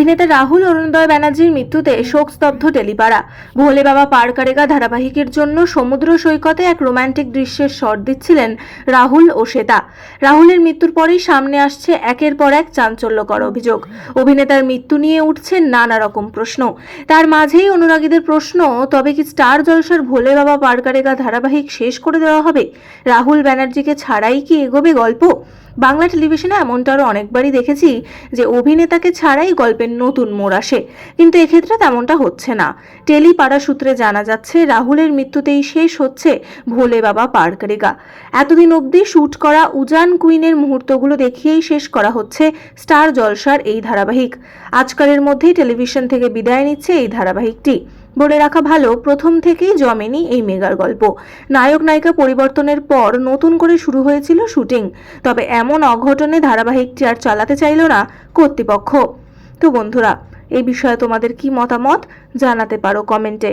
অভিনেতা রাহুল অরুণোদয় ব্যানার্জির মৃত্যুতে শোকস্তব্ধ টেলিপাড়া। ভোলে বাবা পার করেগা ধারাবাহিকের জন্য সমুদ্র সৈকতে এক রোমান্টিক দৃশ্যের শট দিচ্ছিলেন রাহুল ও শ্বেতা। রাহুলের মৃত্যুর পরেই সামনে আসছে একের পর এক চাঞ্চল্যকর অভিযোগ। অভিনেতার মৃত্যু নিয়ে উঠছে নানা রকম প্রশ্ন। তার মাঝেই অনুরাগীদের প্রশ্ন, তবে কি স্টার জলসার ভোলে বাবা পার করেগা ধারাবাহিক শেষ করে দেওয়া হবে? রাহুল ব্যানার্জিকে ছাড়াই কি এগোবে গল্প? বাংলা টেলিভিশনে এমনটা আরও অনেকবারই দেখেছি যে অভিনেতাকে ছাড়াই গল্পের নতুন মোড় আসে, কিন্তু এক্ষেত্রে তেমনটা হচ্ছে না। টেলিপাড়া সূত্রে জানা যাচ্ছে রাহুলের মৃত্যুতেই শেষ হচ্ছে ভোলে বাবা পার করেগা। এতদিন অবধি শ্যুট করা উজান কুইনের মুহূর্তগুলো দেখিয়েই শেষ করা হচ্ছে স্টার জলসার এই ধারাবাহিক। আজকালের মধ্যেই টেলিভিশন থেকে বিদায় নিচ্ছে এই ধারাবাহিকটি। বলে রাখা ভালো, প্রথম থেকেই জমেনি এই মেগার গল্প। নায়ক নায়িকা পরিবর্তনের পর নতুন করে শুরু হয়েছিল শুটিং, তবে এমন অঘটনে ধারাবাহিকটি আর চালাতে চাইল না কর্তৃপক্ষ। তো বন্ধুরা, এই বিষয়ে তোমাদের কি মতামত জানাতে পারো কমেন্টে।